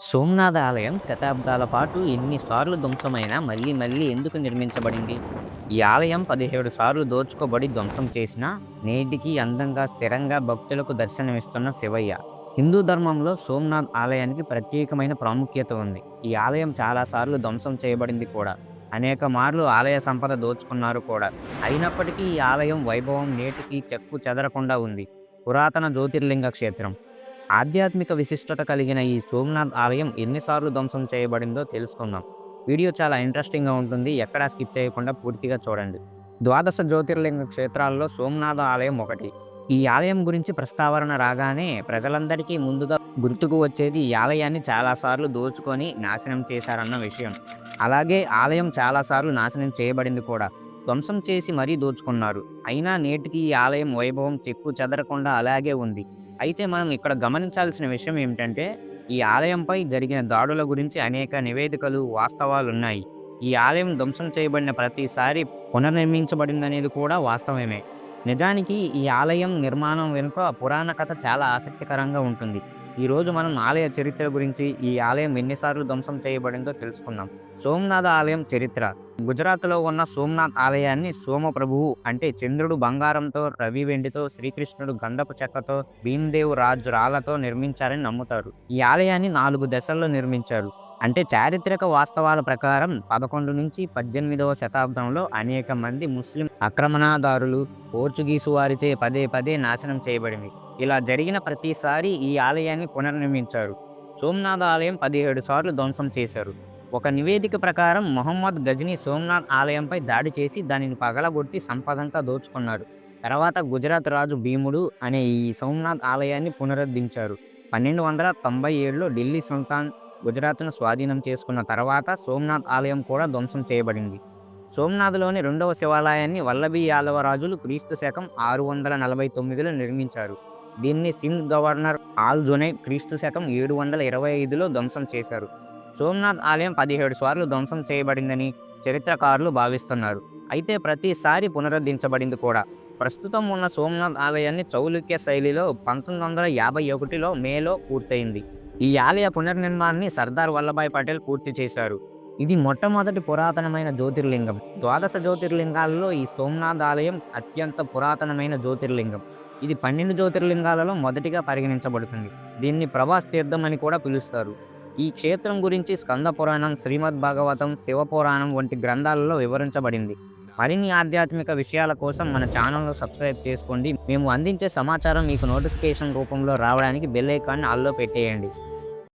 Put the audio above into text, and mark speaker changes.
Speaker 1: సోమనాథ ఆలయం శతాబ్దాల పాటు ఎన్నిసార్లు ధ్వంసమైనా మళ్ళీ మళ్ళీ ఎందుకు నిర్మించబడింది? ఈ ఆలయం 17 సార్లు దోచుకోబడి ధ్వంసం చేసినా నేటికి అందంగా స్థిరంగా భక్తులకు దర్శనమిస్తున్న శివయ్య. హిందూ ధర్మంలో సోమనాథ్ ఆలయానికి ప్రత్యేకమైన ప్రాముఖ్యత ఉంది. ఈ ఆలయం చాలాసార్లు ధ్వంసం చేయబడింది కూడా. అనేక మార్లు ఆలయ సంపద దోచుకున్నారు కూడా. అయినప్పటికీ ఈ ఆలయం వైభవం నేటికి చెక్కు చెదరకుండా ఉంది. పురాతన జ్యోతిర్లింగ క్షేత్రం. ఆధ్యాత్మిక విశిష్టత కలిగిన ఈ సోమనాథ్ ఆలయం ఎన్నిసార్లు ధ్వంసం చేయబడిందో తెలుసుకుందాం. వీడియో చాలా ఇంట్రెస్టింగ్‌గా ఉంటుంది. ఎక్కడా స్కిప్ చేయకుండా పూర్తిగా చూడండి. ద్వాదశ జ్యోతిర్లింగ క్షేత్రాల్లో సోమనాథ ఆలయం ఒకటి. ఈ ఆలయం గురించి ప్రస్తావన రాగానే ప్రజలందరికీ ముందుగా గుర్తుకు వచ్చేది ఈ ఆలయాన్ని చాలాసార్లు దోచుకొని నాశనం చేశారన్న విషయం. అలాగే ఆలయం చాలాసార్లు నాశనం చేయబడింది కూడా. ధ్వంసం చేసి మరీ దోచుకున్నారు. అయినా నేటికి ఈ ఆలయం వైభవం చెక్కు చెదరకుండా అలాగే ఉంది. అయితే మనం ఇక్కడ గమనించాల్సిన విషయం ఏమిటంటే, ఈ ఆలయంపై జరిగిన దాడుల గురించి అనేక నివేదికలు, వాస్తవాలున్నాయి. ఈ ఆలయం ధ్వంసం చేయబడిన ప్రతిసారి పునర్నిర్మించబడిందనేది కూడా వాస్తవమే. నిజానికి ఈ ఆలయం నిర్మాణం వెనుక పురాణ కథ చాలా ఆసక్తికరంగా ఉంటుంది. ఈరోజు మనం ఆలయ చరిత్ర గురించి, ఈ ఆలయం ఎన్నిసార్లు ధ్వంసం చేయబడిందో తెలుసుకుందాం. సోమనాథ ఆలయం చరిత్ర. గుజరాత్‌లో ఉన్న సోమనాథ్ ఆలయాన్ని సోమప్రభువు అంటే చంద్రుడు బంగారంతో, రవి వెండితో, శ్రీకృష్ణుడు గంధపు చెక్కతో, భీమదేవ్ రాజు రాళ్లతో నిర్మించారని నమ్ముతారు. ఈ ఆలయాన్ని 4 దశల్లో నిర్మించారు. అంటే చారిత్రక వాస్తవాల ప్రకారం 11-18వ శతాబ్దంలో అనేక మంది ముస్లిం ఆక్రమణదారులు, పోర్చుగీసు వారిచే పదే పదే నాశనం చేయబడింది. ఇలా జరిగిన ప్రతిసారి ఈ ఆలయాన్ని పునర్నిర్మించారు. సోమనాథ ఆలయం 17 సార్లు ధ్వంసం చేశారు. ఒక నివేదిక ప్రకారం మొహమ్మద్ గజనీ సోమనాథ్ ఆలయంపై దాడి చేసి దానిని పగలగొట్టి సంపదంతా దోచుకున్నాడు. తర్వాత గుజరాత్ రాజు భీముడు అనే ఈ సోమనాథ్ ఆలయాన్ని పునరుద్ధరించారు. 1297లో ఢిల్లీ సుల్తాన్ గుజరాత్ను స్వాధీనం చేసుకున్న తర్వాత సోమనాథ్ ఆలయం కూడా ధ్వంసం చేయబడింది. సోమనాథ్‌లోని రెండవ శివాలయాన్ని వల్లభీ యాదవ రాజులు క్రీస్తు శకం 649లో నిర్మించారు. దీన్ని సింధ్ గవర్నర్ ఆల్ జునైద్ క్రీస్తు శకం 725లో ధ్వంసం చేశారు. సోమనాథ్ ఆలయం 17 సార్లు ధ్వంసం చేయబడిందని చరిత్రకారులు భావిస్తున్నారు. అయితే ప్రతిసారి పునరుద్ధరించబడింది కూడా. ప్రస్తుతం ఉన్న సోమనాథ్ ఆలయాన్ని చౌలుక్య శైలిలో 1951లో మేలో పూర్తయింది. ఈ ఆలయ పునర్నిర్మాణాన్ని సర్దార్ వల్లభాయ్ పటేల్ పూర్తి చేశారు. ఇది మొట్టమొదటి పురాతనమైన జ్యోతిర్లింగం. ద్వాదశ జ్యోతిర్లింగాలలో ఈ సోమనాథ్ ఆలయం అత్యంత పురాతనమైన జ్యోతిర్లింగం. ఇది 12 జ్యోతిర్లింగాలలో మొదటిగా పరిగణించబడుతుంది. దీన్ని ప్రభాస్ తీర్థం అని కూడా పిలుస్తారు. ఈ క్షేత్రం గురించి స్కంద పురాణం, శ్రీమద్ భాగవతం, శివపురాణం వంటి గ్రంథాలలో వివరించబడింది. మరిన్ని ఆధ్యాత్మిక విషయాల కోసం మన ఛానల్‌ను సబ్స్క్రైబ్ చేసుకోండి. మేము అందించే సమాచారం మీకు నోటిఫికేషన్ రూపంలో రావడానికి బెల్ ఐకాన్‌ని ఆల్‌లో పెట్టేయండి.